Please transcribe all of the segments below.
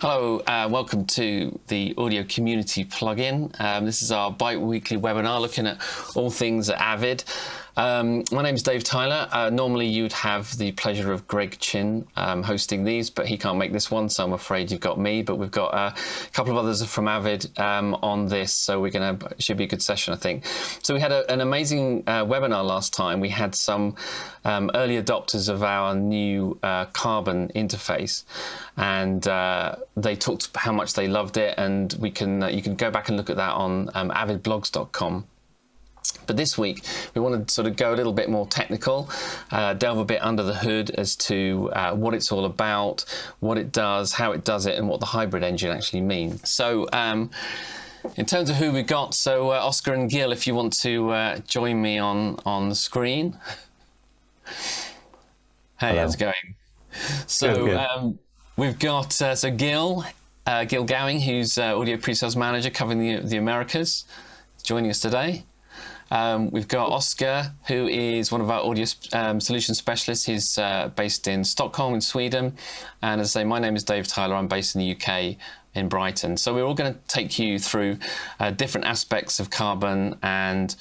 Hello, welcome to the Audio Community plugin. This is our bi-weekly webinar looking at all things at Avid. My name is Dave Tyler. Normally you'd have the pleasure of Greg Chin hosting these, but he can't make this one, so I'm afraid you've got me. But we've got a couple of others from Avid on this, so it should be a good session, I think. So we had an amazing webinar last time. We had some early adopters of our new Carbon interface, and they talked how much they loved it, and you can go back and look at that on avidblogs.com. But this week, we want to sort of go a little bit more technical, delve a bit under the hood as to what it's all about, what it does, how it does it, and what the hybrid engine actually means. So in terms of who we got, so Oscar and Gil, if you want to join me on the screen. Hey, hello. How's it going? So we've got Gil Gowing, who's Audio Pre-Sales Manager covering the Americas, joining us today. We've got Oscar, who is one of our audio solution specialists. He's based in Stockholm in Sweden. And as I say, my name is Dave Tyler. I'm based in the UK in Brighton. So we're all going to take you through different aspects of Carbon, and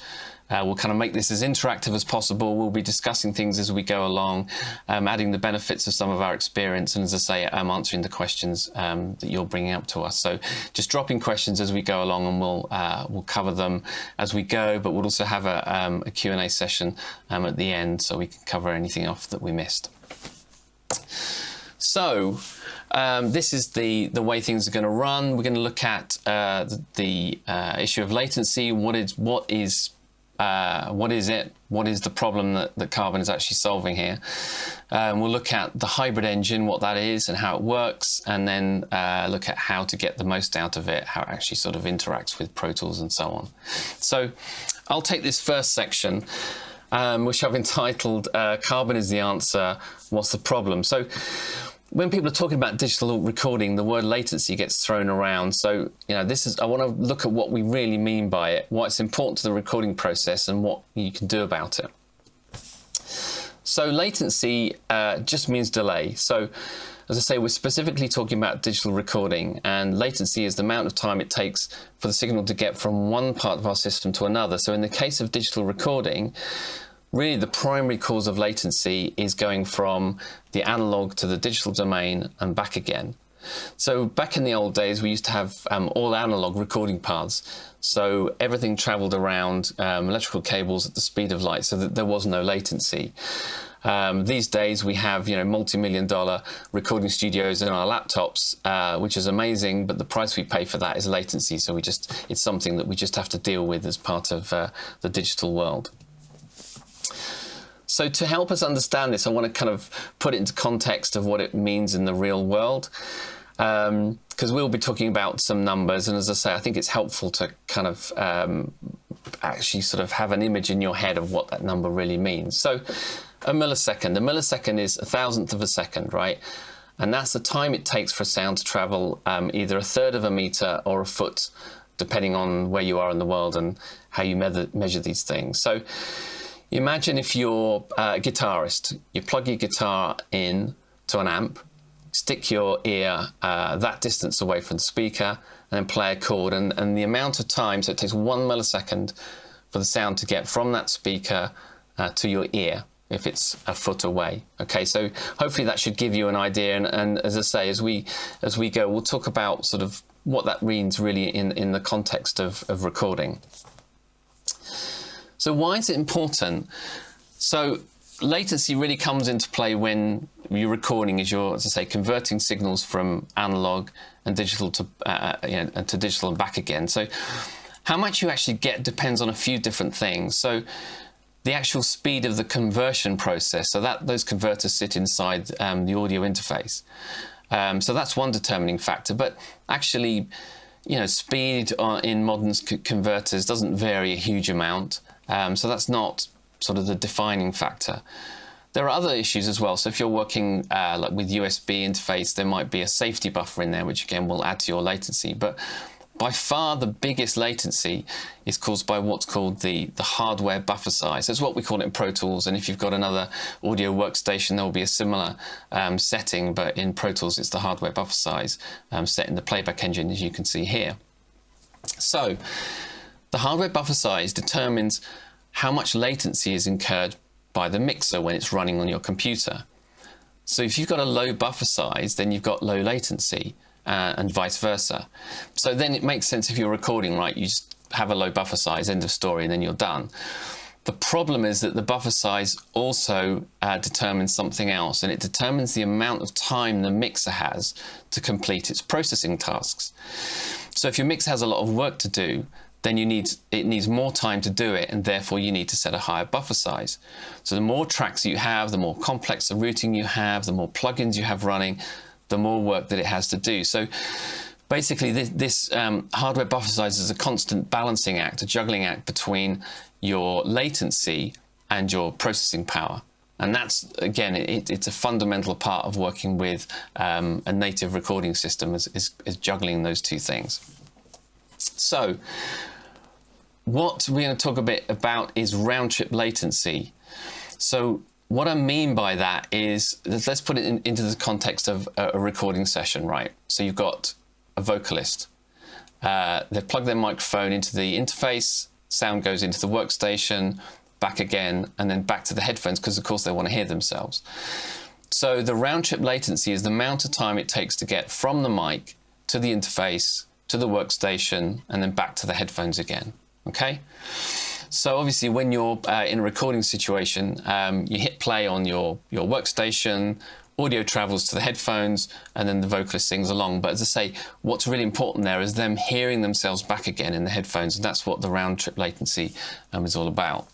we'll kind of make this as interactive as possible. We'll be discussing things as we go along, adding the benefits of some of our experience, and as I say, answering the questions that you're bringing up to us. So just dropping questions as we go along, and we'll cover them as we go, but we'll also have a Q&A session at the end, so we can cover anything off that we missed. So this is the way things are going to run. We're going to look at the issue of latency. What is it? What is the problem that Carbon is actually solving here? We'll look at the hybrid engine, what that is and how it works, and then look at how to get the most out of it, how it actually sort of interacts with Pro Tools and so on. So I'll take this first section, which I've entitled Carbon is the Answer, What's the Problem? So when people are talking about digital recording, the word latency gets thrown around. So, I want to look at what we really mean by it, what's important to the recording process, and what you can do about it. So latency just means delay. So as I say, we're specifically talking about digital recording, and latency is the amount of time it takes for the signal to get from one part of our system to another. So in the case of digital recording, really the primary cause of latency is going from the analog to the digital domain and back again. So back in the old days, we used to have all analog recording paths. So everything traveled around electrical cables at the speed of light, so that there was no latency. These days we have multi-million-dollar recording studios in our laptops, which is amazing, but the price we pay for that is latency. So it's something that we just have to deal with as part of the digital world. So to help us understand this, I want to kind of put it into context of what it means in the real world, because we'll be talking about some numbers, and as I say, I think it's helpful to kind of actually sort of have an image in your head of what that number really means. So a millisecond is 1,000th of a second, right? And that's the time it takes for a sound to travel either 1/3 of a meter or a foot, depending on where you are in the world and how you measure these things. So imagine if you're a guitarist, you plug your guitar in to an amp, stick your ear that distance away from the speaker, and then play a chord. And the amount of time, so it takes 1 millisecond for the sound to get from that speaker to your ear, if it's a foot away. Okay, so hopefully that should give you an idea. And as I say, as we go, we'll talk about sort of what that means really in the context of recording. So why is it important? So latency really comes into play when you're recording, as I say, converting signals from analog and digital to digital and back again. So how much you actually get depends on a few different things. So the actual speed of the conversion process, so those converters sit inside the audio interface. So that's one determining factor, but actually, speed in modern converters doesn't vary a huge amount. So that's not sort of the defining factor. There are other issues as well. So if you're working like with USB interface, there might be a safety buffer in there, which again will add to your latency. But by far the biggest latency is caused by what's called the hardware buffer size. That's what we call it in Pro Tools, and if you've got another audio workstation, there will be a similar setting, but in Pro Tools it's the hardware buffer size set in the playback engine, as you can see here. So the hardware buffer size determines how much latency is incurred by the mixer when it's running on your computer. So if you've got a low buffer size, then you've got low latency. And vice versa. So then it makes sense if you're recording, right? You just have a low buffer size, end of story, and then you're done. The problem is that the buffer size also determines something else, and it determines the amount of time the mixer has to complete its processing tasks. So if your mixer has a lot of work to do, then it needs more time to do it, and therefore you need to set a higher buffer size. So the more tracks you have, the more complex the routing you have, the more plugins you have running, the more work that it has to do. So basically this hardware buffer size is a constant balancing act, a juggling act between your latency and your processing power. And that's, again, it's a fundamental part of working with a native recording system, is juggling those two things. So what we're going to talk a bit about is round-trip latency. So what I mean by that is, let's put it into the context of a recording session, right? So you've got a vocalist. They've plugged their microphone into the interface, sound goes into the workstation, back again, and then back to the headphones, because of course they want to hear themselves. So the round-trip latency is the amount of time it takes to get from the mic to the interface, to the workstation, and then back to the headphones again, okay? So obviously when you're in a recording situation, you hit play on your workstation, audio travels to the headphones, and then the vocalist sings along. But as I say, what's really important there is them hearing themselves back again in the headphones, and that's what the round-trip latency is all about.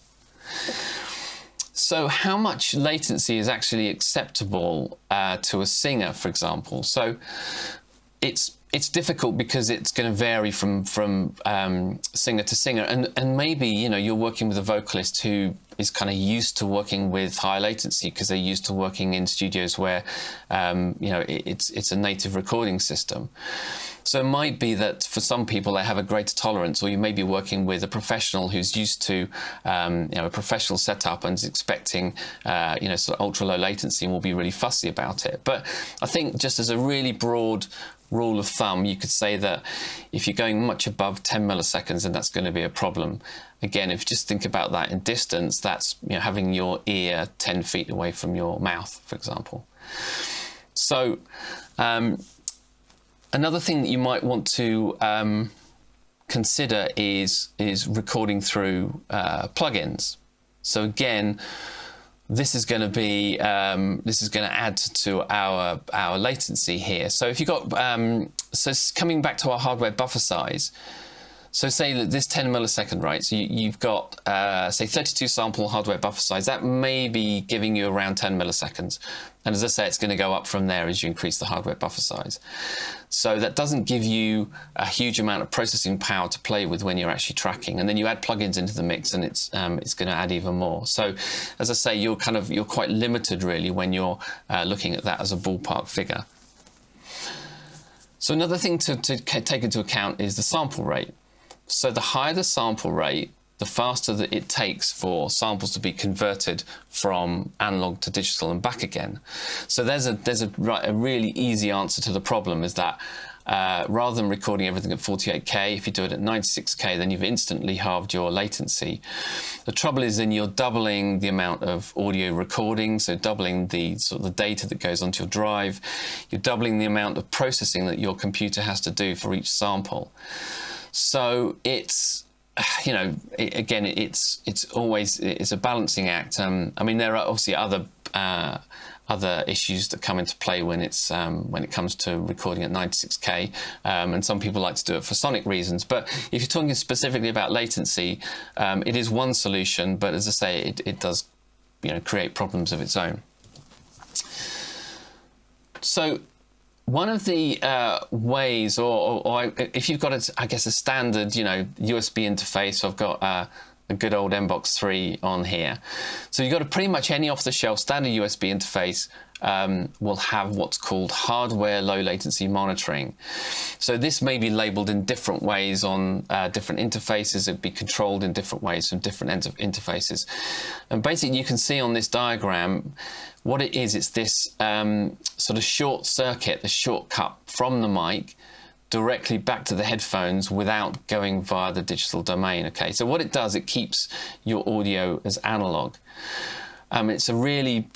So how much latency is actually acceptable to a singer, for example? So it's difficult because it's going to vary from singer to singer, and maybe you're working with a vocalist who is kind of used to working with high latency because they're used to working in studios where it's a native recording system. So it might be that for some people they have a greater tolerance, or you may be working with a professional who's used to a professional setup and is expecting sort of ultra low latency and will be really fussy about it. But I think just as a really broad rule of thumb, you could say that if you're going much above 10 milliseconds, then that's going to be a problem. Again, if you just think about that in distance, that's having your ear 10 feet away from your mouth, for example. So another thing that you might want to consider is recording through plugins. So again, this is going to be add to our latency here. So if you've got so coming back to our hardware buffer size, so say that this 10 millisecond, right? So you've got say 32 sample hardware buffer size. That may be giving you around 10 milliseconds, and as I say, it's going to go up from there as you increase the hardware buffer size. So that doesn't give you a huge amount of processing power to play with when you're actually tracking, and then you add plugins into the mix, and it's going to add even more. So as I say, you're quite limited really when you're looking at that as a ballpark figure. So another thing to take into account is the sample rate. So the higher the sample rate, the faster that it takes for samples to be converted from analog to digital and back again. So there's a really easy answer to the problem, is that rather than recording everything at 48K, if you do it at 96K, then you've instantly halved your latency. The trouble is then you're doubling the amount of audio recording, so doubling the sort of the data that goes onto your drive. You're doubling the amount of processing that your computer has to do for each sample. So it's, it's always a balancing act. I mean, there are obviously other issues that come into play when it comes to recording at 96K, and some people like to do it for sonic reasons. But if you're talking specifically about latency, it is one solution, but as I say, it does create problems of its own. So one of the ways, or if you've got I guess a standard USB interface, so I've got a good old Mbox 3 on here. So you've got pretty much any off-the-shelf standard USB interface, will have what's called hardware low latency monitoring. So this may be labeled in different ways on different interfaces. It'd be controlled in different ways from different interfaces. And basically you can see on this diagram what it is. It's this sort of short circuit, the shortcut from the mic directly back to the headphones without going via the digital domain. Okay, so what it does, it keeps your audio as analog. It's a really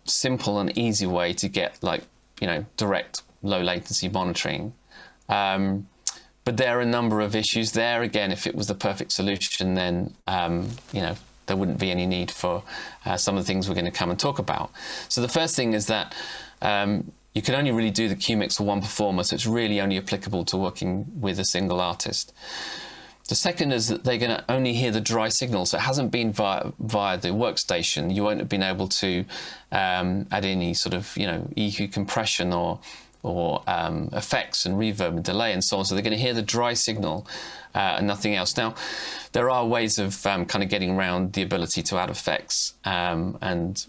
simple and easy way to get, like, you know, direct low latency monitoring. But there are a number of issues there. Again, if it was the perfect solution, then you know, there wouldn't be any need for some of the things we're going to come and talk about. So the first thing is that you can only really do the Q mix for one performer, so it's really only applicable to working with a single artist. The second is that they're going to only hear the dry signal, so it hasn't been via the workstation. You won't have been able to add any sort of, you know, EQ compression or effects and reverb and delay and so on. So they're going to hear the dry signal and nothing else. Now, there are ways of kind of getting around the ability to add effects, and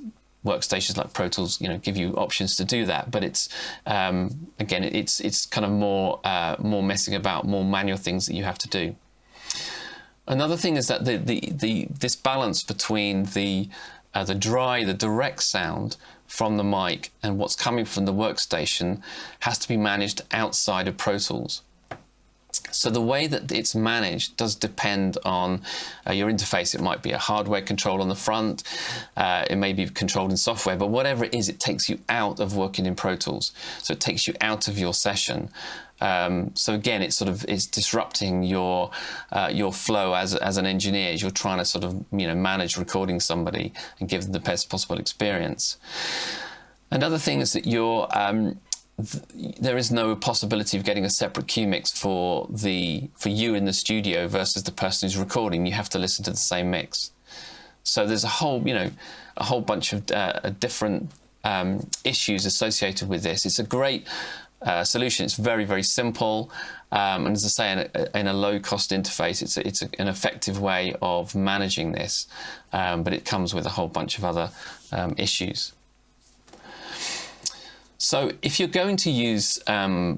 workstations like Pro Tools, you know, give you options to do that. But it's again, it's kind of more messing about, more manual things that you have to do. Another thing is that this balance between the dry, the direct sound from the mic and what's coming from the workstation has to be managed outside of Pro Tools. So the way that it's managed does depend on your interface. It might be a hardware control on the front, it may be controlled in software, but whatever it is, it takes you out of working in Pro Tools. So it takes you out of your session. So again, it's disrupting your flow as an engineer as you're trying to sort of, you know, manage recording somebody and give them the best possible experience. Another thing is that there is no possibility of getting a separate Q mix for you in the studio versus the person who's recording. You have to listen to the same mix. So there's a whole bunch of different issues associated with this. It's a great solution. It's very, very simple, and as I say, in a low-cost interface, it's an effective way of managing this, but it comes with a whole bunch of other issues. So if you're going to use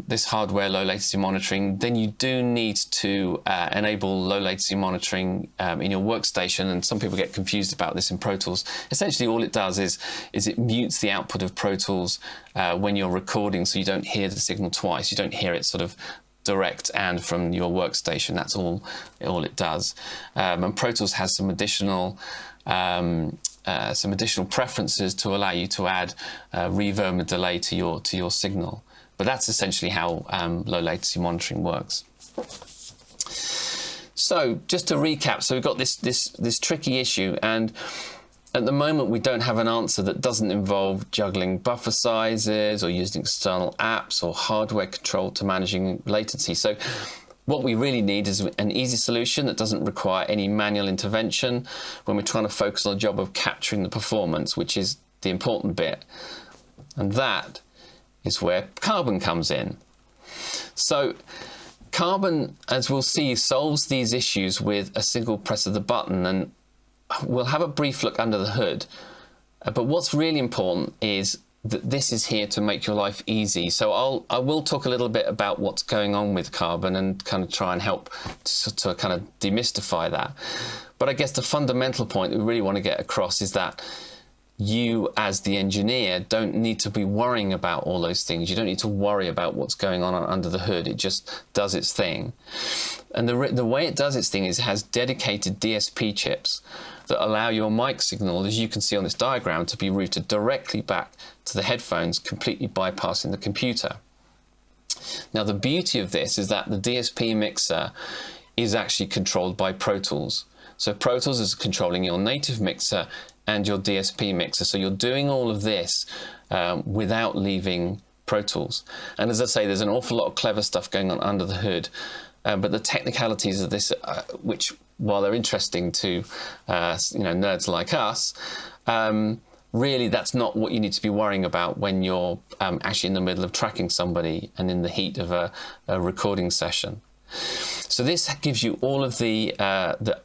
this hardware low latency monitoring, then you do need to enable low latency monitoring in your workstation, and some people get confused about this in Pro Tools. Essentially all it does is it mutes the output of Pro Tools when you're recording, so you don't hear the signal twice. You don't hear it sort of direct and from your workstation. That's all it does. And Pro Tools has some additional preferences to allow you to add reverb and delay to your signal. But that's essentially how low latency monitoring works. So just to recap, so we've got this tricky issue, and at the moment we don't have an answer that doesn't involve juggling buffer sizes or using external apps or hardware control to managing latency. So what we really need is an easy solution that doesn't require any manual intervention when we're trying to focus on the job of capturing the performance, which is the important bit. And that is where Carbon comes in. So Carbon, as we'll see, solves these issues with a single press of the button, and we'll have a brief look under the hood. But what's really important is that this is here to make your life easy. So I will talk a little bit about what's going on with Carbon and kind of try and help to kind of demystify that. But I guess the fundamental point we really want to get across is that you, as the engineer, don't need to be worrying about all those things. You don't need to worry about what's going on under the hood. It just does its thing. And the way it does its thing is it has dedicated DSP chips that allow your mic signal, as you can see on this diagram, to be routed directly back to the headphones, completely bypassing the computer. Now, the beauty of this is that the DSP mixer is actually controlled by Pro Tools. So Pro Tools is controlling your native mixer and your DSP mixer. So you're doing all of this without leaving Pro Tools. And as I say, there's an awful lot of clever stuff going on under the hood. But the technicalities of this, which, while they're interesting to nerds like us, really that's not what you need to be worrying about when you're actually in the middle of tracking somebody and in the heat of a recording session. So this gives you all of the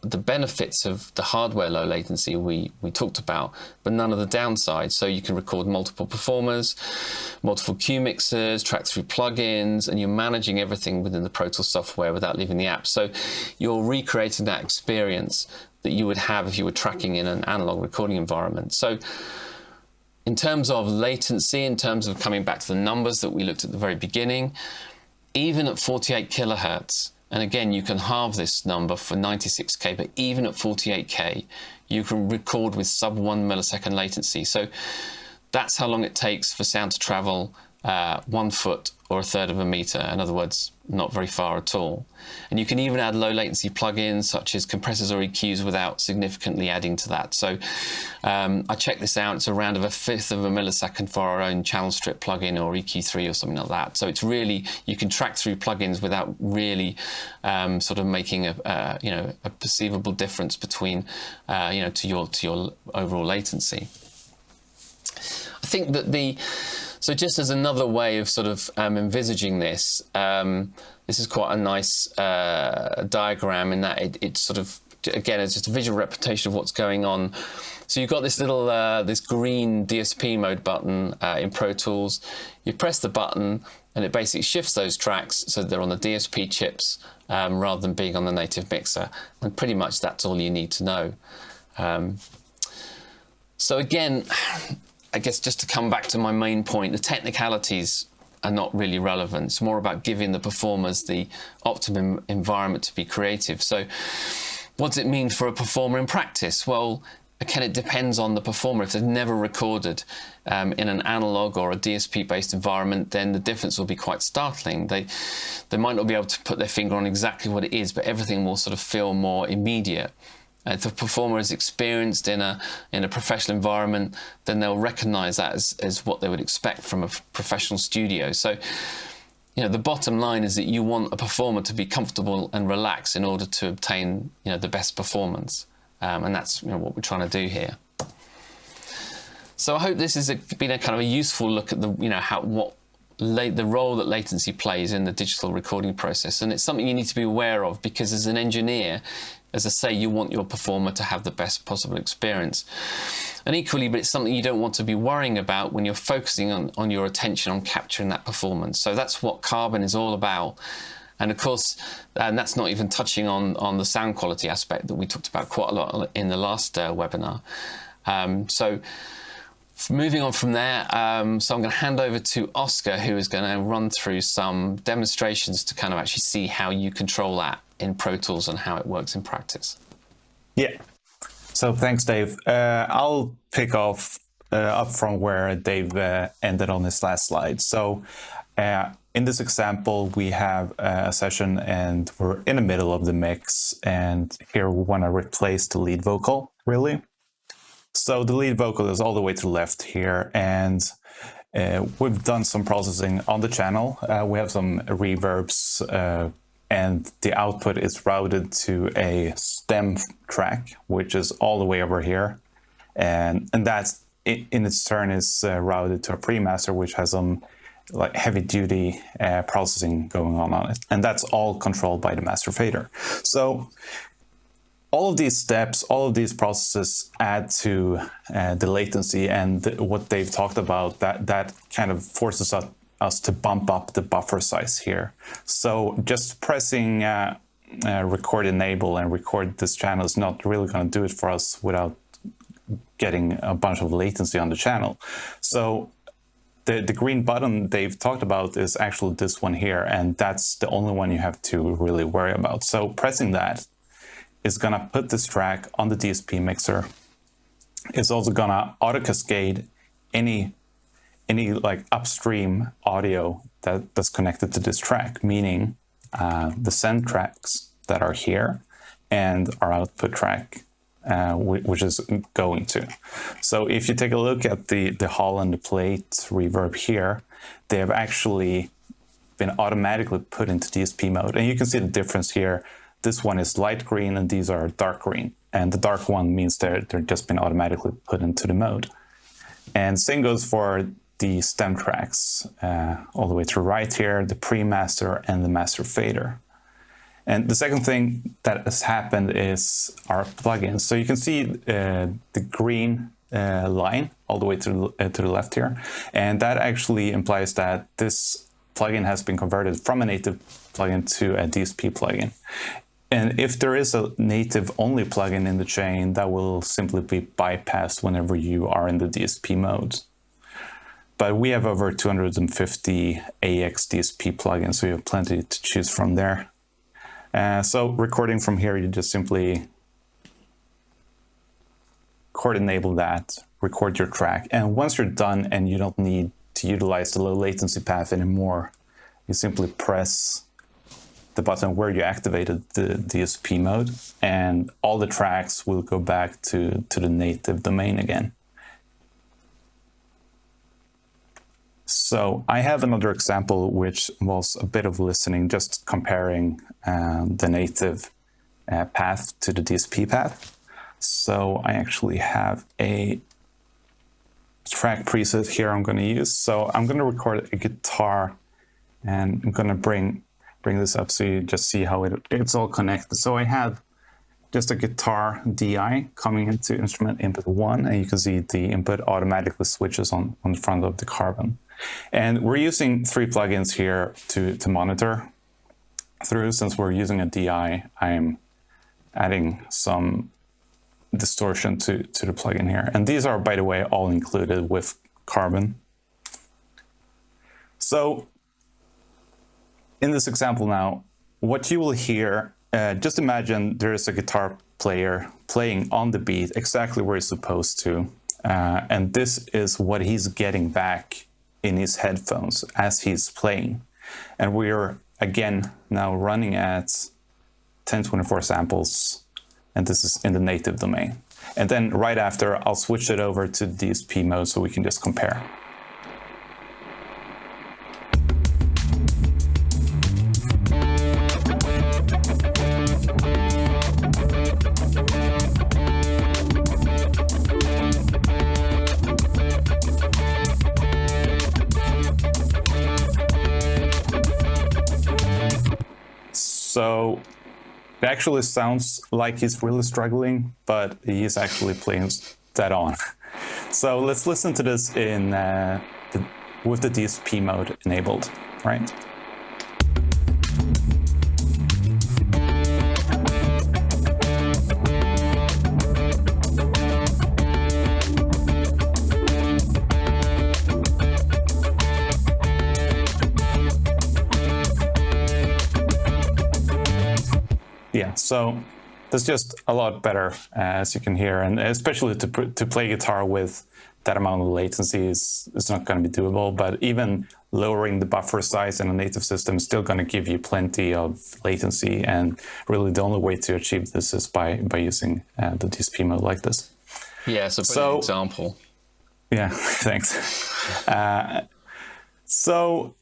benefits of the hardware low latency we talked about, but none of the downsides. So you can record multiple performers, multiple cue mixers, track through plugins, and you're managing everything within the Pro Tools software without leaving the app. So you're recreating that experience that you would have if you were tracking in an analog recording environment. So in terms of latency, in terms of coming back to the numbers that we looked at the very beginning, even at 48 kilohertz, and again, you can halve this number for 96K, but even at 48K, you can record with sub 1 millisecond latency. So that's how long it takes for sound to travel 1 foot or a third of a meter. In other words, not very far at all. And you can even add low latency plugins such as compressors or EQs without significantly adding to that. So I checked this out. It's around of a fifth of a millisecond for our own channel strip plugin or EQ3 or something like that. So it's really, you can track through plugins without really sort of making a perceivable difference between to your overall latency. I think that so just as another way of sort of envisaging this, this is quite a nice diagram in that it sort of, again, it's just a visual representation of what's going on. So you've got this little, this green DSP mode button in Pro Tools. You press the button and it basically shifts those tracks so they're on the DSP chips rather than being on the native mixer. And pretty much that's all you need to know. So again, I guess just to come back to my main point, the technicalities are not really relevant. It's more about giving the performers the optimum environment to be creative. So what does it mean for a performer in practice? Well, again, it depends on the performer. If they've never recorded in an analog or a DSP-based environment, then the difference will be quite startling. They might not be able to put their finger on exactly what it is, but everything will sort of feel more immediate. If the performer is experienced in a professional environment, then they'll recognize that as what they would expect from a professional studio. So, the bottom line is that you want a performer to be comfortable and relaxed in order to obtain, the best performance. And that's, what we're trying to do here. So I hope this has been a kind of a useful look at the, the role that latency plays in the digital recording process. And it's something you need to be aware of, because as an engineer, as I say, you want your performer to have the best possible experience. And equally, but it's something you don't want to be worrying about when you're focusing on your attention on capturing that performance. So that's what Carbon is all about. And of course, and that's not even touching on the sound quality aspect that we talked about quite a lot in the last webinar. So moving on from there, so I'm going to hand over to Oscar, who is going to run through some demonstrations to kind of actually see how you control that in Pro Tools and how it works in practice. Yeah. So thanks, Dave. I'll pick off up from where Dave ended on his last slide. So in this example, we have a session and we're in the middle of the mix. And here we want to replace the lead vocal, really. So the lead vocal is all the way to the left here, and we've done some processing on the channel. We have some reverbs, and the output is routed to a stem track, which is all the way over here. And that's, in its turn, is routed to a pre-master, which has some like heavy-duty processing going on it. And that's all controlled by the master fader. So all of these steps, all of these processes add to the latency, and what they've talked about, that kind of forces us to bump up the buffer size here. So just pressing record enable and record this channel is not really going to do it for us without getting a bunch of latency on the channel. So the green button they've talked about is actually this one here, and that's the only one you have to really worry about. So pressing that is going to put this track on the DSP mixer. It's also going to auto cascade any like upstream audio that's connected to this track, meaning the send tracks that are here and our output track, which is going to. So if you take a look at the Hall and the Plate reverb here, they have actually been automatically put into DSP mode. And you can see the difference here. This one is light green and these are dark green. And the dark one means they're just been automatically put into the mode. And same goes for the stem tracks all the way to the right here, the pre-master and the master fader. And the second thing that has happened is our plugins. So you can see the green line all the way to the left here. And that actually implies that this plugin has been converted from a native plugin to a DSP plugin. And if there is a native only plugin in the chain, that will simply be bypassed whenever you are in the DSP mode. But we have over 250 AX DSP plugins, so you have plenty to choose from there. So recording from here, you just simply chord enable that, record your track. And once you're done and you don't need to utilize the low latency path anymore, you simply press the button where you activated the DSP mode, and all the tracks will go back to the native domain again. So I have another example which involves a bit of listening, just comparing the native path to the DSP path. So I actually have a track preset here I'm going to use. So I'm going to record a guitar, and I'm going to bring this up so you just see how it's all connected. So I have just a guitar DI coming into instrument input 1, and you can see the input automatically switches on the front of the Carbon. And we're using 3 plugins here to monitor through. Since we're using a DI, I'm adding some distortion to the plugin here. And these are, by the way, all included with Carbon. So in this example now, what you will hear, just imagine there is a guitar player playing on the beat exactly where he's supposed to. And this is what he's getting back in his headphones as he's playing. And we're, again, now running at 1024 samples, and this is in the native domain. And then right after, I'll switch it over to DSP mode so we can just compare. So it actually sounds like he's really struggling, but he's actually playing dead on. So let's listen to this in with the DSP mode enabled, right? Yeah, so that's just a lot better, as you can hear, and especially to play guitar with that amount of latency is not going to be doable, but even lowering the buffer size in a native system is still going to give you plenty of latency, and really the only way to achieve this is by using the DSP mode like this. Yeah, so an example. Yeah, thanks. So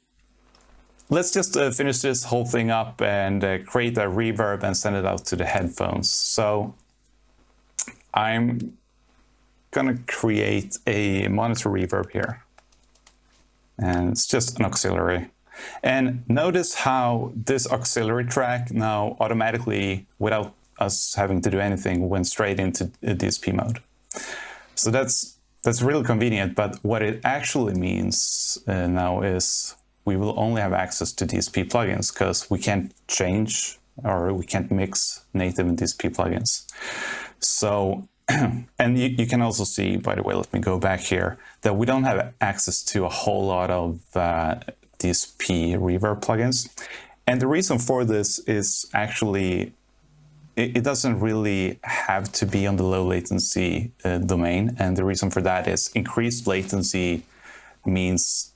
let's just finish this whole thing up and create a reverb and send it out to the headphones. So I'm gonna create a monitor reverb here. And it's just an auxiliary. And notice how this auxiliary track now automatically, without us having to do anything, went straight into DSP mode. So that's really convenient, but what it actually means now is we will only have access to DSP plugins, because we can't change or we can't mix native and DSP plugins. So, and you can also see, by the way, let me go back here, that we don't have access to a whole lot of DSP reverb plugins. And the reason for this is actually, it doesn't really have to be on the low latency domain. And the reason for that is increased latency means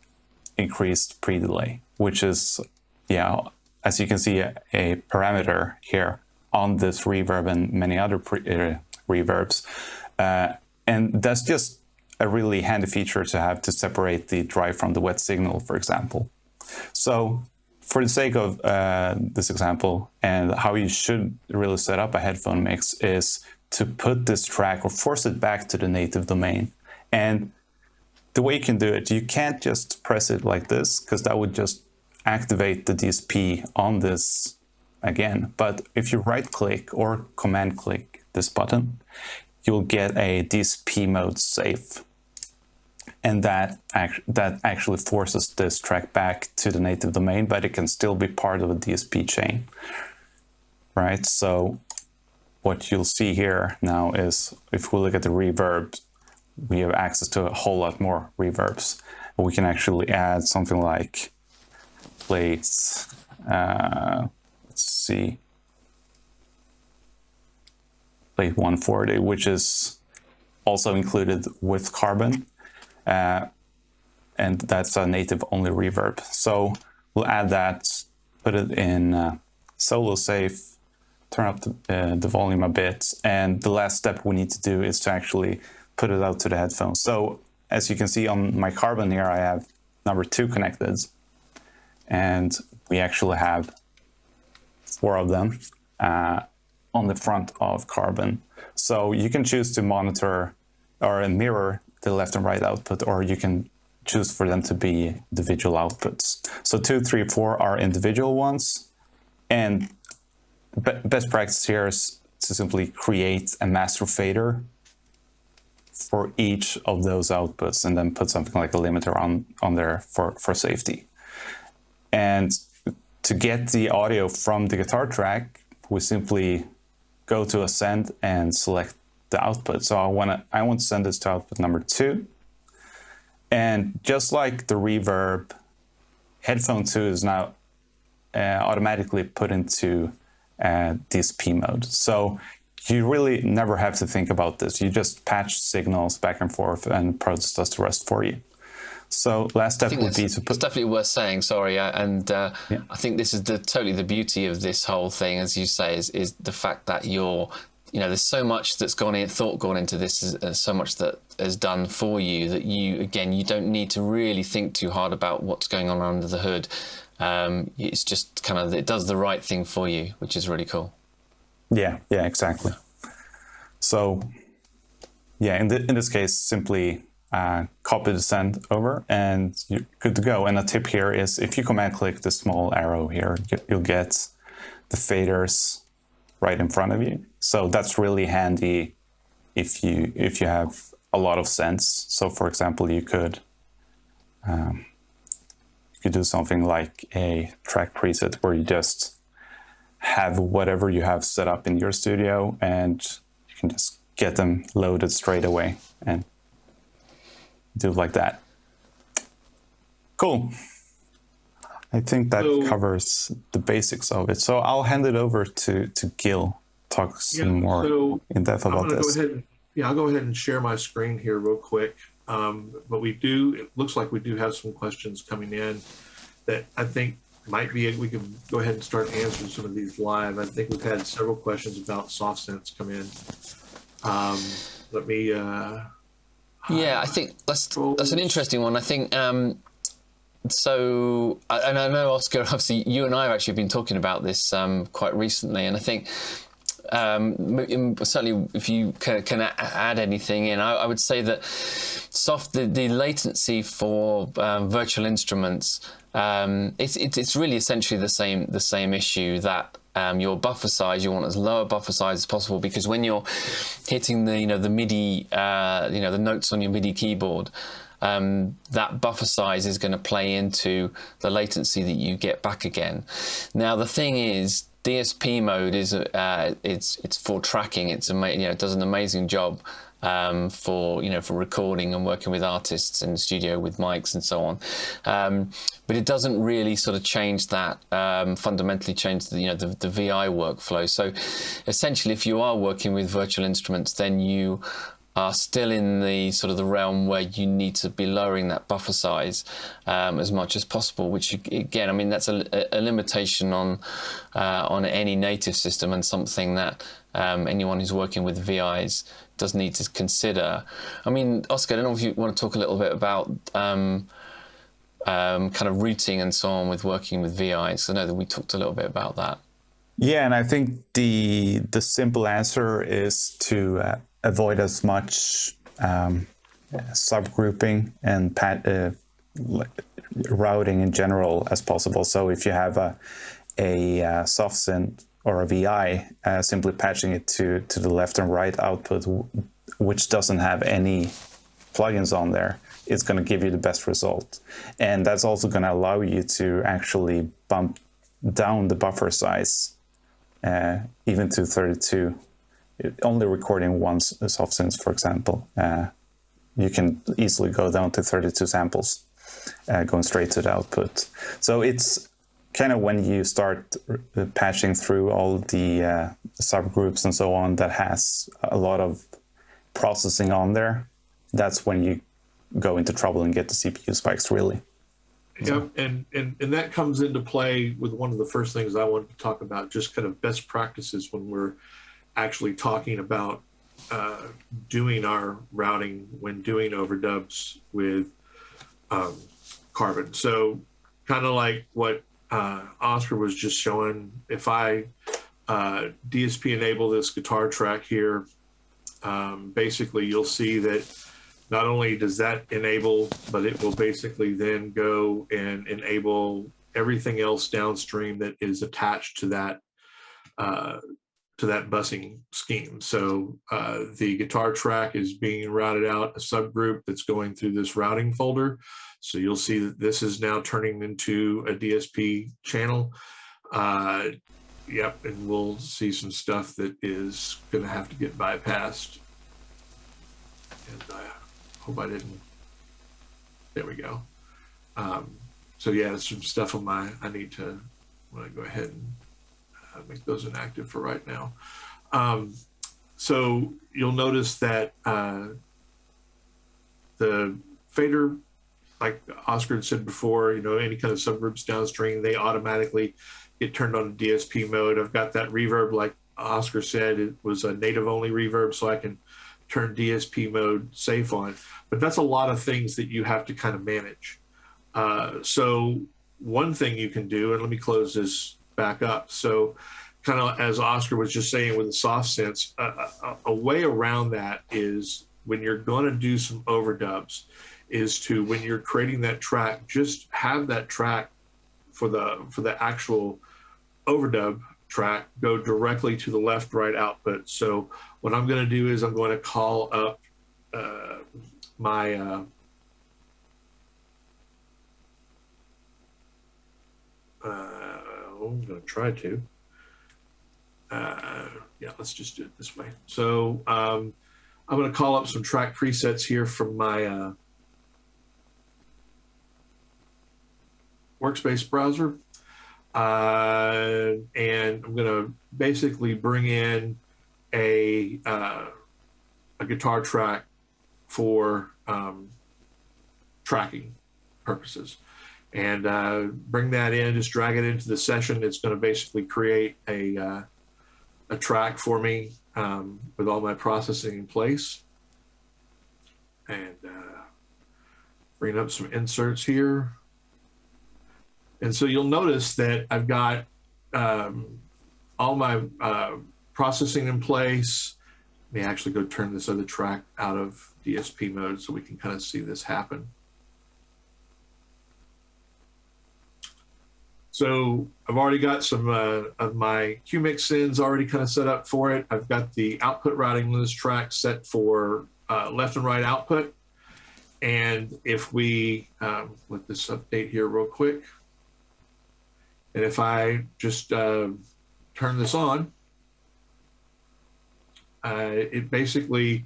increased pre-delay, which is, yeah, as you can see, a parameter here on this reverb and many other reverbs. And that's just a really handy feature to have to separate the dry from the wet signal, for example. So for the sake of this example, and how you should really set up a headphone mix is to put this track or force it back to the native domain. And the way you can do it, you can't just press it like this, because that would just activate the DSP on this again. But if you right click or command click this button, you'll get a DSP mode safe. And that actually forces this track back to the native domain, but it can still be part of a DSP chain, right? So what you'll see here now is, if we look at the reverb, we have access to a whole lot more reverbs. We can actually add something like plates, let's see, plate 140, which is also included with Carbon. And that's a native only reverb. So we'll add that, put it in solo safe, turn up the volume a bit. And the last step we need to do is to actually put it out to the headphones. So as you can see on my Carbon here, I have number 2 connected, and we actually have 4 of them on the front of Carbon. So you can choose to monitor or mirror the left and right output, or you can choose for them to be individual outputs. So 2, 3, 4 are individual ones, and best practice here is to simply create a master fader for each of those outputs, and then put something like a limiter on there for safety. And to get the audio from the guitar track, we simply go to Ascend and select the output. So I want to send this to output number 2. And just like the reverb, headphone 2 is now automatically put into DSP mode. So you really never have to think about this. You just patch signals back and forth, and Pro does the rest for you. So last step would be to put... It's definitely worth saying, sorry, and I think this is totally the beauty of this whole thing, as you say, is the fact that there's so much that's gone into this, so much that is done for you, that you don't need to really think too hard about what's going on under the hood. It's just kind of, it does the right thing for you, which is really cool. Yeah, exactly. So yeah, in this case, simply copy the send over and you're good to go. And a tip here is, if you command click the small arrow here, you'll get the faders right in front of you. So that's really handy if you have a lot of sense. So for example, you could do something like a track preset where you just have whatever you have set up in your studio, and you can just get them loaded straight away and do it like that. Cool. I think that covers the basics of it. So I'll hand it over to Gil, talk some more in depth about this. I'll go ahead and share my screen here real quick. But it looks like we do have some questions coming in that I think might be, we can go ahead and start answering some of these live. I think we've had several questions about SoftSense come in. Let me... I think that's an interesting one. I think, so, and I know, Oscar, obviously you and I have actually been talking about this quite recently, and I think certainly if you can add anything in, I would say that the latency for virtual instruments, it's really essentially the same issue, that your buffer size, you want as low a buffer size as possible, because when you're hitting the MIDI, the notes on your MIDI keyboard, that buffer size is going to play into the latency that you get back again. Now the thing is, DSP mode is it's for tracking. It does an amazing job for recording and working with artists in the studio with mics and so on, but it doesn't really sort of change that, fundamentally change the VI workflow. So essentially, if you are working with virtual instruments, then you are still in the sort of the realm where you need to be lowering that buffer size as much as possible, which again, I mean, that's a limitation on any native system, and something that anyone who's working with VIs does need to consider. I mean, Oscar, I don't know if you want to talk a little bit about kind of routing and so on with working with VIs. I know that we talked a little bit about that. Yeah, and I think the simple answer is to avoid as much subgrouping and routing in general as possible. So if you have a soft synth or a VI, simply patching it to the left and right output, which doesn't have any plugins on there, it's going to give you the best result. And that's also going to allow you to actually bump down the buffer size even to 32. Only recording one soft synth, for example, you can easily go down to 32 samples going straight to the output. So it's kind of when you start patching through all the subgroups and so on that has a lot of processing on there, that's when you go into trouble and get the CPU spikes, really. Yep, and that comes into play with one of the first things I wanted to talk about, just kind of best practices when we're actually talking about doing our routing when doing overdubs with Carbon. So kind of like what Oscar was just showing, if I DSP enable this guitar track here, basically you'll see that not only does that enable, but it will basically then go and enable everything else downstream that is attached to that busing scheme. So the guitar track is being routed out a subgroup that's going through this routing folder. So you'll see that this is now turning into a DSP channel. Yep, and we'll see some stuff that is going to have to get bypassed. And I hope I didn't. There we go. So yeah, there's some stuff on my. I need to. I'm going to go ahead and make those inactive for right now. So you'll notice that the fader, like Oscar had said before, you know, any kind of subgroups downstream, they automatically get turned on to DSP mode. I've got that reverb, like Oscar said, it was a native only reverb, so I can turn DSP mode safe on. But that's a lot of things that you have to kind of manage. So one thing you can do, and let me close this back up. So kind of as Oscar was just saying with the soft synths, a way around that is when you're going to do some overdubs is to, when you're creating that track, just have that track for the actual overdub track go directly to the left right output. So what I'm going to do is I'm going to call up my I'm going to try to yeah, let's just do it this way. So I'm going to call up some track presets here from my workspace browser, and I'm going to basically bring in a guitar track for tracking purposes, and bring that in, just drag it into the session. It's going to basically create a track for me with all my processing in place, and bring up some inserts here. And so you'll notice that I've got all my processing in place. Let me actually go turn this other track out of DSP mode so we can kind of see this happen. So I've already got some of my QMix sends already kind of set up for it. I've got the output routing on this track set for left and right output. And if we let this update here real quick, and if I just turn this on, it basically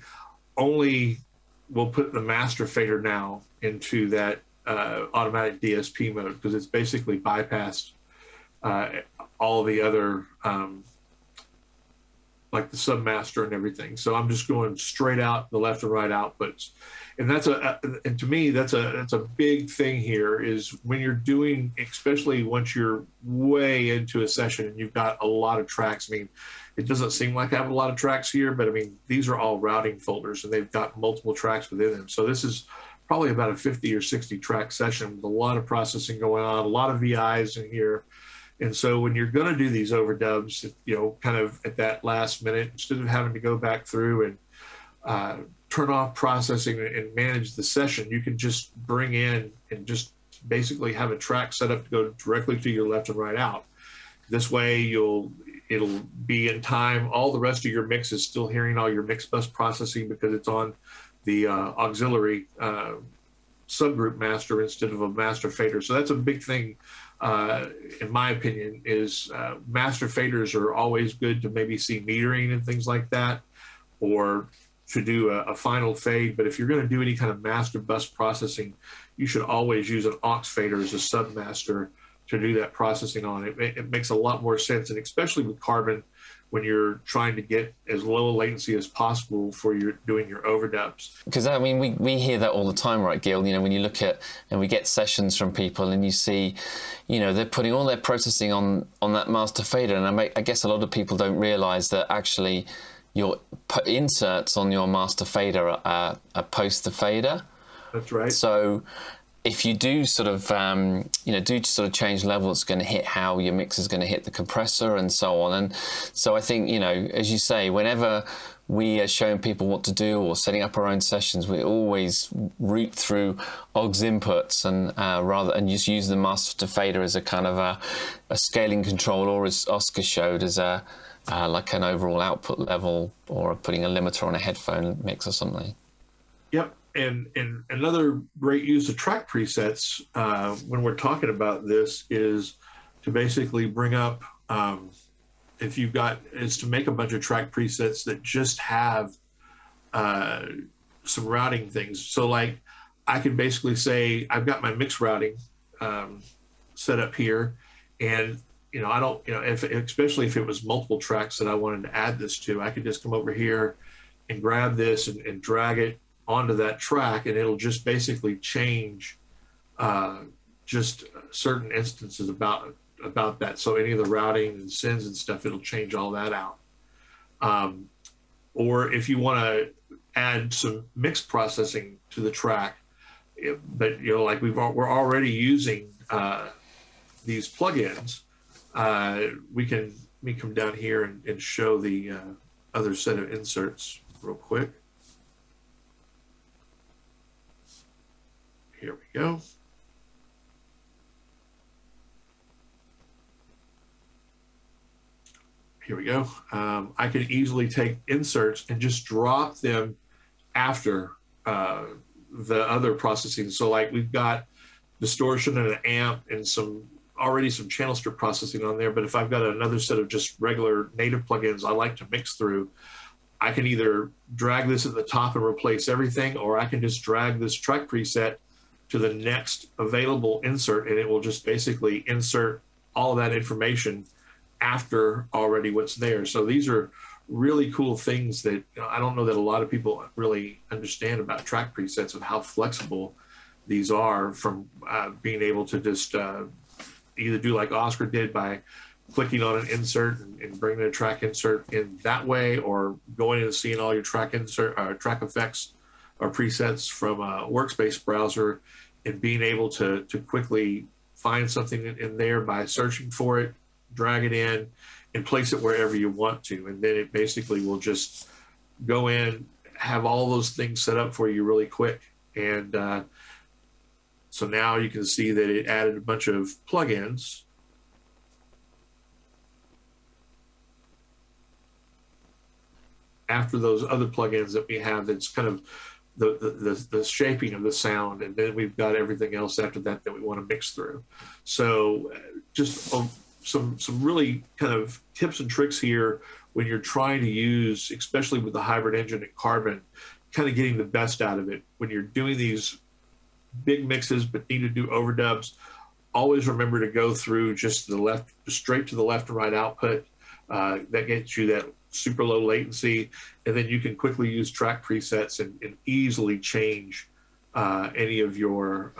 only will put the master fader now into that automatic DSP mode, because it's basically bypassed all the other like the submaster and everything. So I'm just going straight out the left and right outputs. And that's and to me, that's a big thing here, is when you're doing, especially once you're way into a session and you've got a lot of tracks. I mean, it doesn't seem like I have a lot of tracks here, but I mean, these are all routing folders and they've got multiple tracks within them. So this is probably about a 50 or 60 track session with a lot of processing going on, a lot of VIs in here. And so when you're going to do these overdubs, you know, kind of at that last minute, instead of having to go back through and turn off processing and manage the session, you can just bring in and just basically have a track set up to go directly to your left and right out. This way it'll be in time. All the rest of your mix is still hearing all your mix bus processing because it's on the auxiliary subgroup master instead of a master fader. So that's a big thing, in my opinion, is master faders are always good to maybe see metering and things like that, or to do a final fade. But if you're going to do any kind of master bus processing, you should always use an aux fader as a submaster to do that processing on it. It makes a lot more sense, and especially with Carbon, when you're trying to get as low latency as possible for doing your overdubs. Because I mean, we hear that all the time, right, Gil? You know, when you look at, and we get sessions from people and you see, you know, they're putting all their processing on that master fader. And I guess a lot of people don't realize that actually your inserts on your master fader are post the fader. That's right. So if you do sort of, do sort of change level, it's going to hit how your mix is going to hit the compressor and so on. And so I think, you know, as you say, whenever we are showing people what to do or setting up our own sessions, we always route through aux inputs and just use the master fader as a kind of a scaling control, or as Oscar showed, as a like an overall output level, or putting a limiter on a headphone mix or something. Yep. And another great use of track presets when we're talking about this is to basically bring up, is to make a bunch of track presets that just have some routing things. So like I can basically say, I've got my mix routing set up here, and you know, I don't, you know, especially if it was multiple tracks that I wanted to add this to, I could just come over here and grab this and drag it onto that track, and it'll just basically change just certain instances about that. So any of the routing and sends and stuff, it'll change all that out. Or if you want to add some mix processing to the track, but you know, like we're already using these plugins, we can come down here and show the other set of inserts real quick. Here we go. Here we go. I can easily take inserts and just drop them after the other processing. So like we've got distortion and an amp and some channel strip processing on there. But if I've got another set of just regular native plugins I like to mix through, I can either drag this at the top and replace everything, or I can just drag this track preset to the next available insert, and it will just basically insert all of that information after already what's there. So these are really cool things that, you know, I don't know that a lot of people really understand about track presets and how flexible these are, from being able to just either do like Oscar did by clicking on an insert and bringing a track insert in that way, or going and seeing all your track track effects or presets from a workspace browser, and being able to quickly find something in there by searching for it, drag it in, and place it wherever you want to. And then it basically will just go in, have all those things set up for you really quick. And so now you can see that it added a bunch of plugins. After those other plugins that we have, that's kind of the shaping of the sound, and then we've got everything else after that that we want to mix through. So just some really kind of tips and tricks here when you're trying to use, especially with the hybrid engine and Carbon, kind of getting the best out of it. When you're doing these big mixes but need to do overdubs, always remember to go through just straight to the left and right output. That gets you that super low latency, and then you can quickly use track presets and easily change any of your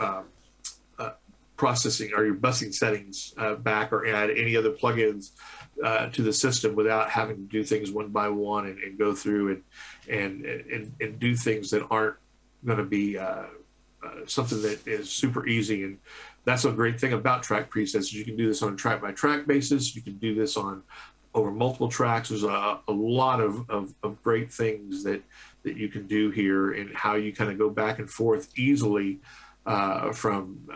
processing or your busing settings back, or add any other plugins to the system without having to do things one by one and go through and do things that aren't going to be something that is super easy. And that's a great thing about track presets. You can do this on a track by track basis. You can do this over multiple tracks. There's a lot of great things that you can do here, and how you kind of go back and forth easily from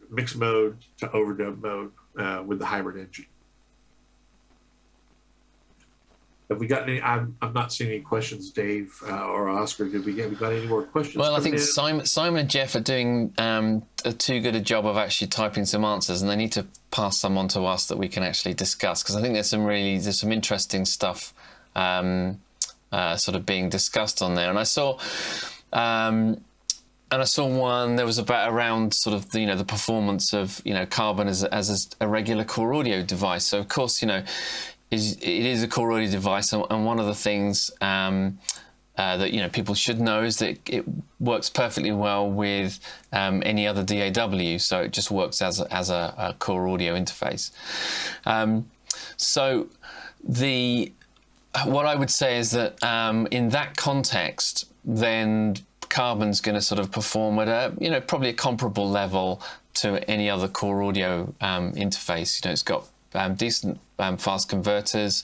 mix mode to overdub mode with the hybrid engine. Have we got any? I'm not seeing any questions, Dave or Oscar. Have we got any more questions? Well, I think in? Simon and Jeff are doing too good a job of actually typing some answers, and they need to pass some on to us that we can actually discuss, because I think there's some interesting stuff sort of being discussed on there. And I saw one. There was around sort of the performance of Carbon as a regular core audio device. So of course it is a core audio device, and one of the things that people should know is that it works perfectly well with any other DAW. So it just works as a core audio interface. So what I would say is that in that context, then Carbon's going to sort of perform at a probably a comparable level to any other core audio interface. It's got decent fast converters,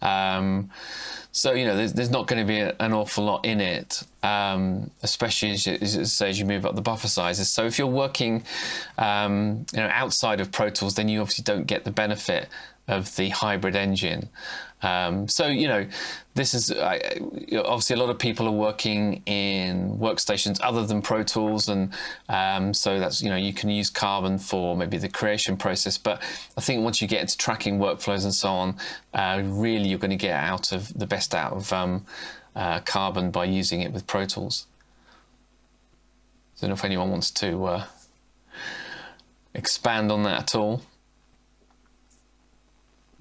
so there's not going to be an awful lot in it, especially as you move up the buffer sizes. So if you're working outside of Pro Tools, then you obviously don't get the benefit of the hybrid engine. So this is obviously a lot of people are working in workstations other than Pro Tools, and so that's you can use Carbon for maybe the creation process. But I think once you get into tracking workflows and so on, really you're going to get the best out of Carbon by using it with Pro Tools. I don't know if anyone wants to expand on that at all.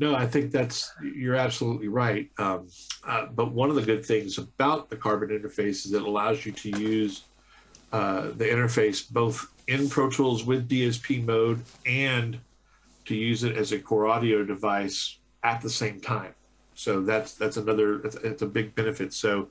No, I think you're absolutely right. But one of the good things about the Carbon interface is it allows you to use the interface both in Pro Tools with DSP mode and to use it as a core audio device at the same time. So that's it's a big benefit. So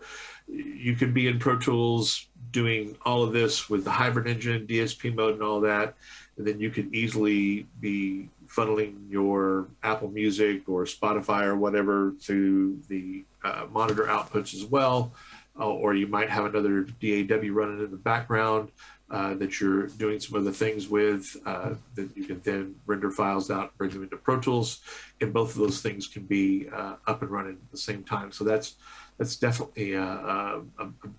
you can be in Pro Tools doing all of this with the hybrid engine, DSP mode, and all that, and then you could easily be funneling your Apple Music or Spotify or whatever to the monitor outputs as well, or you might have another DAW running in the background that you're doing some other things with, that you can then render files out, bring them into Pro Tools, and both of those things can be up and running at the same time. So that's definitely a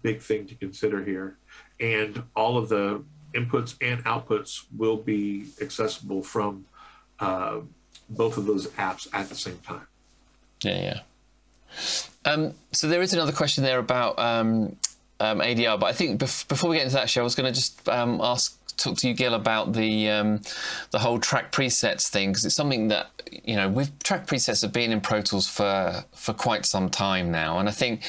big thing to consider here. And all of the inputs and outputs will be accessible from both of those apps at the same time. Yeah. So there is another question there about ADR, but I think before we get into that, I was going to just talk to you, Gil, about the whole track presets thing, because it's something that track presets have been in Pro Tools for quite some time now, and I think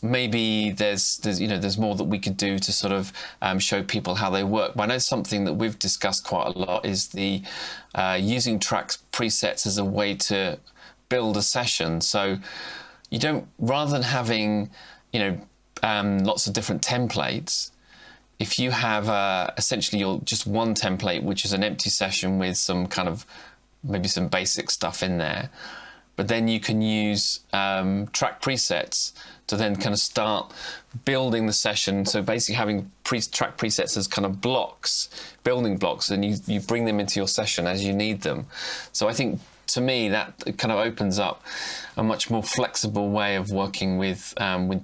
maybe there's more that we could do to sort of show people how they work. But I know something that we've discussed quite a lot is the using track presets as a way to build a session. So you don't, rather than having lots of different templates, if you have essentially just one template, which is an empty session with some kind of maybe some basic stuff in there, but then you can use track presets to then kind of start building the session. So basically having track presets as kind of building blocks, and you bring them into your session as you need them. So I think, to me, that kind of opens up a much more flexible way of working with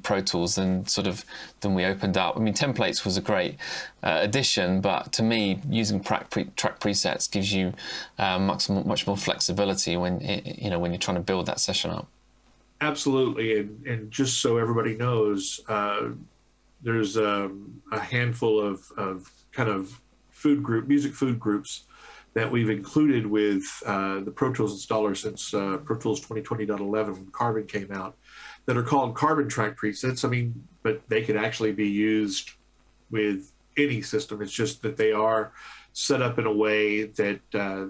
Pro Tools than we opened up. I mean, templates was a great addition, but to me, using track presets gives you much more flexibility when when you're trying to build that session up. Absolutely, and just so everybody knows, there's a handful of kind of music food groups that we've included with the Pro Tools installer since Pro Tools 2020.11 when Carbon came out, that are called Carbon track presets. I mean, but they could actually be used with any system. It's just that they are set up in a way that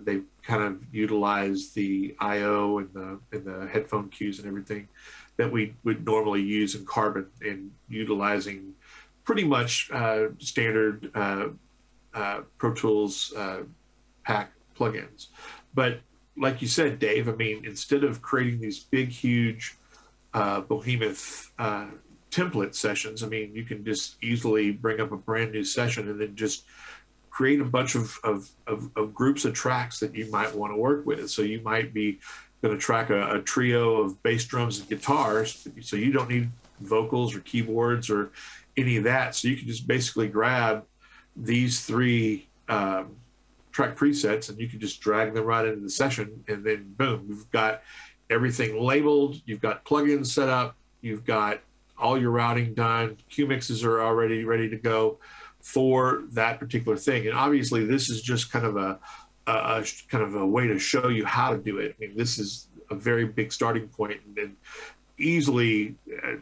they kind of utilize the I/O and the headphone cues and everything that we would normally use in Carbon, and utilizing pretty much standard Pro Tools pack plugins. But like you said, Dave, I mean, instead of creating these big, huge behemoth template sessions, I mean, you can just easily bring up a brand new session and then just create a bunch of groups of tracks that you might want to work with. So you might be going to track a trio of bass drums and guitars, so you don't need vocals or keyboards or any of that. So you can just basically grab these three track presets and you can just drag them right into the session, and then boom, you've got everything labeled, you've got plugins set up, you've got all your routing done, Q mixes are already ready to go for that particular thing. And obviously this is just kind of a kind of a way to show you how to do it. I mean, this is a very big starting point, and easily,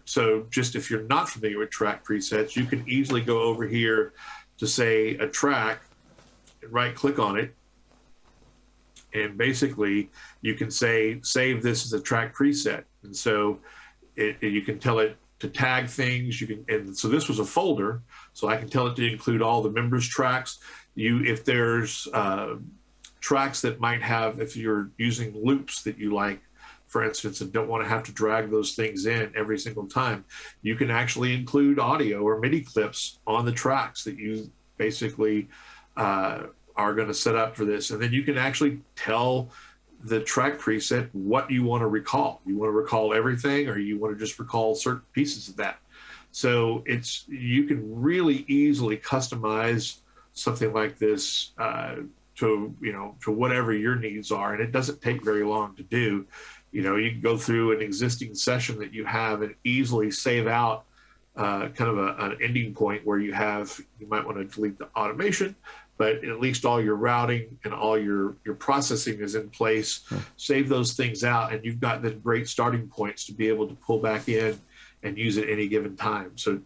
so just if you're not familiar with track presets, you can easily go over here to say a track and right click on it, and basically you can say save this as a track preset. And so you can tell it to tag things. You can, and so this was a folder, so I can tell it to include all the members tracks. If there's tracks that might have, if you're using loops that you like, for instance, and don't want to have to drag those things in every single time, you can actually include audio or MIDI clips on the tracks that you basically are going to set up for this. And then you can actually tell the track preset what you want to recall. You want to recall everything, or you want to just recall certain pieces of that. So you can really easily customize something like this to whatever your needs are, and it doesn't take very long to do. You can go through an existing session that you have and easily save out kind of an ending point where you might want to delete the automation, but at least all your routing and all your processing is in place. Save those things out, and you've got the great starting points to be able to pull back in and use at any given time. So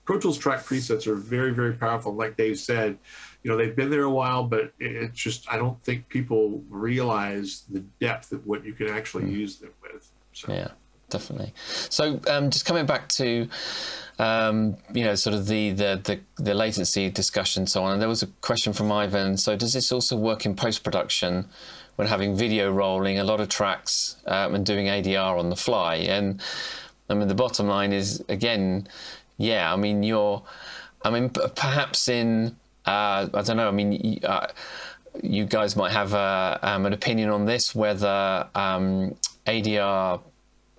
Pro Tools track presets are very, very powerful. Like Dave said, they've been there a while, but it's just, I don't think people realize the depth of what you can actually use them with. So. Yeah, definitely. So just coming back to, sort of the latency discussion and so on, and there was a question from Ivan. So does this also work in post-production when having video rolling, a lot of tracks and doing ADR on the fly? And I mean, the bottom line is, again, yeah, I mean, perhaps in, I don't know, I mean, you guys might have an opinion on this, whether ADR,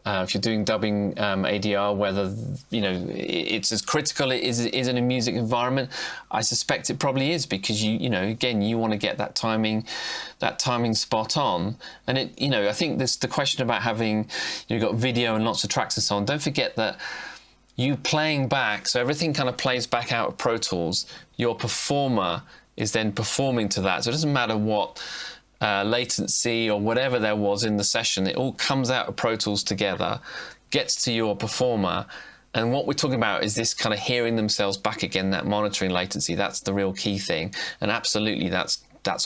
if you're doing dubbing ADR, whether, it's as critical as it is in a music environment. I suspect it probably is, because again, you want to get that timing spot on. And I think this, the question about having, you've got video and lots of tracks and so on, don't forget that you playing back, so everything kind of plays back out of Pro Tools, your performer is then performing to that. So it doesn't matter what latency or whatever there was in the session, it all comes out of Pro Tools together, gets to your performer, and what we're talking about is this kind of hearing themselves back again, that monitoring latency. That's the real key thing, and absolutely that's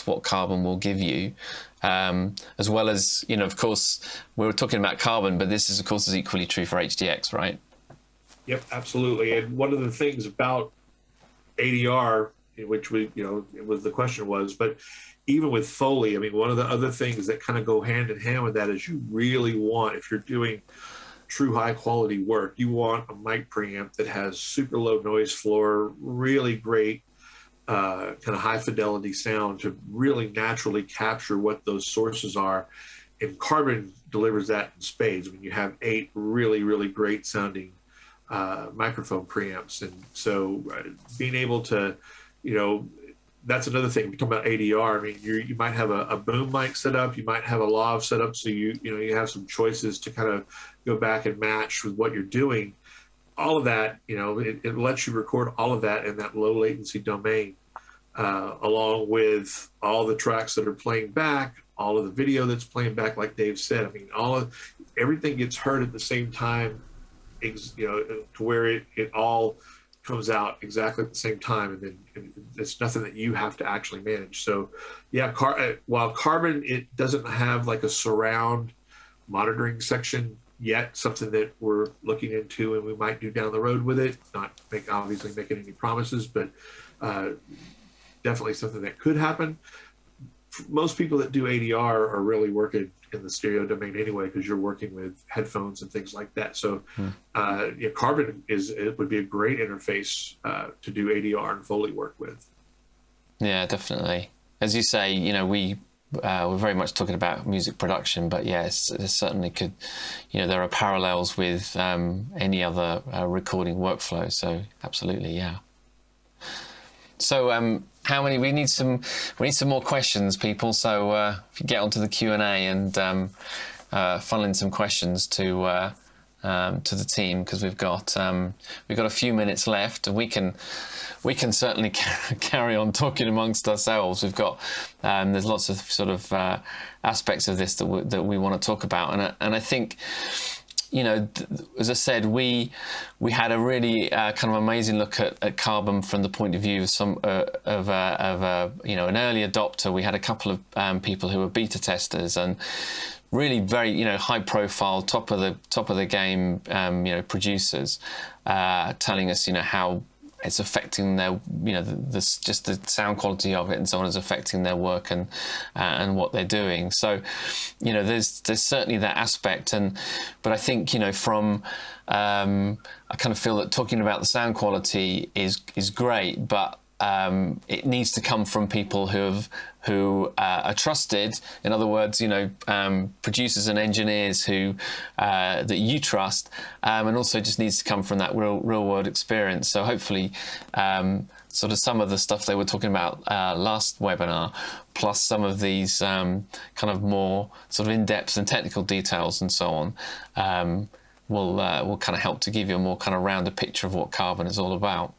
what Carbon will give you, as well as, of course, we were talking about Carbon, but this is, of course, is equally true for HDX, right? Yep, absolutely. And one of the things about ADR, which the question was, but even with Foley, I mean, one of the other things that kind of go hand in hand with that is you really want, if you're doing true high quality work, you want a mic preamp that has super low noise floor, really great kind of high fidelity sound to really naturally capture what those sources are. And Carbon delivers that in spades. I mean, you have 8 really, really great sounding microphone preamps, and so being able to, that's another thing. We talk about ADR. I mean, you might have a boom mic set up, you might have a lav set up, so you have some choices to kind of go back and match with what you're doing. All of that, it lets you record all of that in that low latency domain, along with all the tracks that are playing back, all of the video that's playing back, like Dave said. I mean, everything gets heard at the same time, to where it all comes out exactly at the same time, and then it's nothing that you have to actually manage. So yeah, while Carbon, it doesn't have like a surround monitoring section yet, something that we're looking into and we might do down the road with it, not obviously making any promises, but definitely something that could happen. Most people that do ADR are really working in the stereo domain anyway, because you're working with headphones and things like that. So Carbon would be a great interface to do ADR and Foley work with. Yeah, definitely. As you say, we we're very much talking about music production, but yes, it certainly could, there are parallels with any other recording workflow. So absolutely, yeah. So how many? We need some more questions, people. So if you get onto the Q&A and funnel in some questions to the team, because we've got a few minutes left, and we can certainly carry on talking amongst ourselves. We've got there's lots of sort of aspects of this that we want to talk about, and I think, as I said, we had a really kind of amazing look at Carbon from the point of view of some of an early adopter. We had a couple of people who were beta testers and really very high profile, top of the game producers, telling us how it's affecting their just the sound quality of it and so on is affecting their work and what they're doing. So there's certainly that aspect, but I think from I kind of feel that talking about the sound quality is great, but it needs to come from people who are trusted. In other words, producers and engineers that you trust, and also just needs to come from that real world experience. So hopefully, sort of some of the stuff they were talking about last webinar, plus some of these kind of more sort of in-depth and technical details and so on, will kind of help to give you a more kind of rounder picture of what Carbon is all about.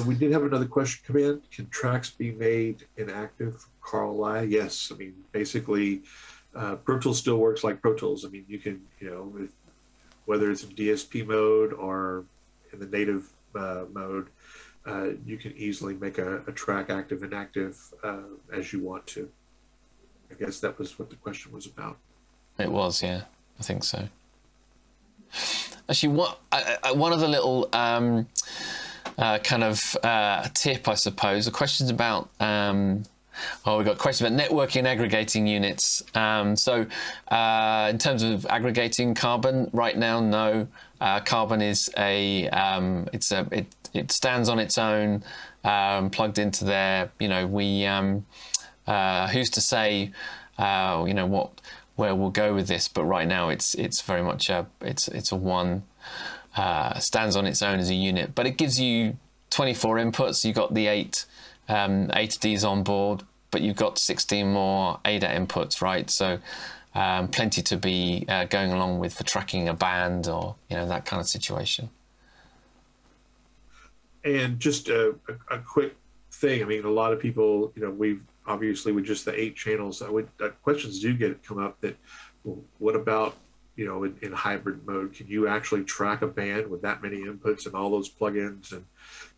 We did have another question come in. Can tracks be made inactive? Carl Lai. Yes. I mean, basically, Pro Tools still works like Pro Tools. I mean, you can, whether it's in DSP mode or in the native mode, you can easily make a track active inactive as you want to. I guess that was what the question was about. It was, yeah. I think so. Actually, one of the little kind of tip, I suppose. The question's about we've got questions about networking and aggregating units. So in terms of aggregating Carbon, right now, no. Carbon is it stands on its own, plugged into there. Who's to say where we'll go with this? But right now, it's very much it's a one. Stands on its own as a unit, but it gives you 24 inputs. You've got the 8 Ds on board, but you've got 16 more ADAT inputs, right? So plenty to be going along with for tracking a band or that kind of situation. And just a quick thing. I mean, a lot of people, we've obviously with just the 8 channels, questions do come up that, well, what about in hybrid mode? Can you actually track a band with that many inputs and all those plugins and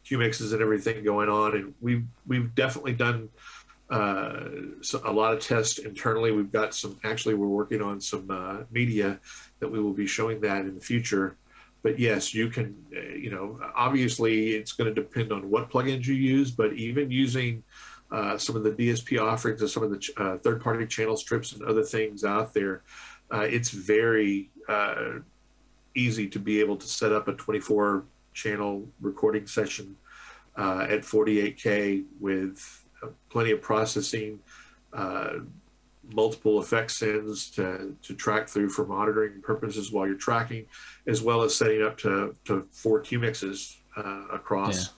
Q-mixes and everything going on? And we've definitely done a lot of tests internally. We've got we're working on some media that we will be showing that in the future. But yes, you can, obviously it's going to depend on what plugins you use, but even using some of the DSP offerings and some of the third-party channel strips and other things out there, it's very easy to be able to set up a 24-channel recording session at 48K with plenty of processing, multiple effect sends to track through for monitoring purposes while you're tracking, as well as setting up to 4 Q-mixes across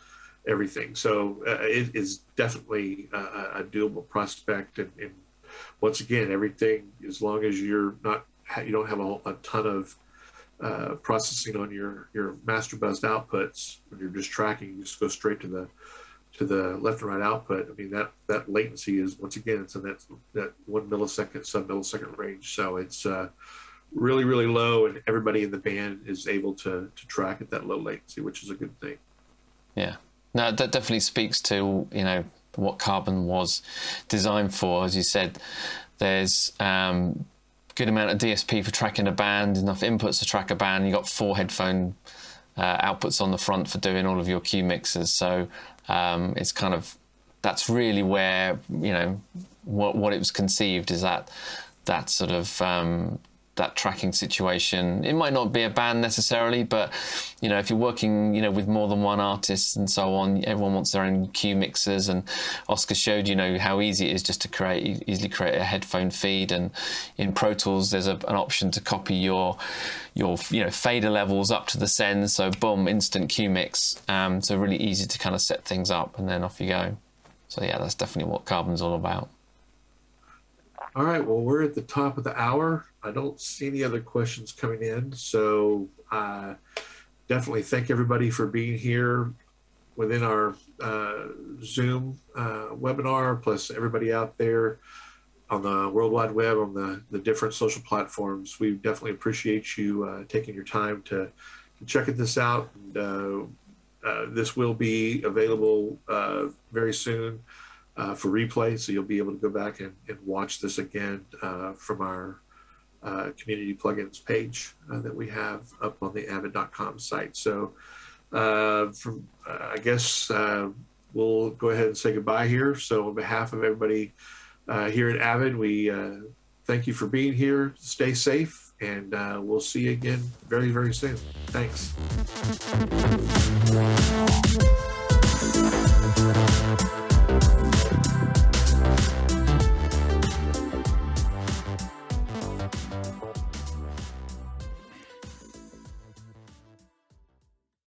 everything. So it is definitely a doable prospect, and once again, everything, as long as you don't have a ton of processing on your master buzzed outputs, when you're just tracking, you just go straight to the left and right output. I mean, that latency is, once again, it's in that 1 millisecond, sub-millisecond range. So it's really, really low, and everybody in the band is able to track at that low latency, which is a good thing. Yeah, no, that definitely speaks to what Carbon was designed for. As you said, there's good amount of DSP for tracking a band, enough inputs to track a band. You got 4 headphone outputs on the front for doing all of your Q mixes. So it's kind of, that's really where what it was conceived, is that sort of that tracking situation. It might not be a band necessarily, but if you're working with more than one artist and so on, everyone wants their own cue mixers, and Oscar showed how easy it is just to easily create a headphone feed. And in Pro Tools there's an option to copy your fader levels up to the send, so boom, instant cue mix. So really easy to kind of set things up and then off you go. So yeah, that's definitely what Carbon's all about. All right, well, we're at the top of the hour. I don't see any other questions coming in, so definitely thank everybody for being here within our Zoom webinar, plus everybody out there on the World Wide Web, on the different social platforms. We definitely appreciate you taking your time to check this out. And, this will be available very soon for replay, so you'll be able to go back and watch this again from our community plugins page that we have up on the avid.com site. So I guess we'll go ahead and say goodbye here. So on behalf of everybody here at Avid, we thank you for being here. Stay safe, and we'll see you again very, very soon. Thanks.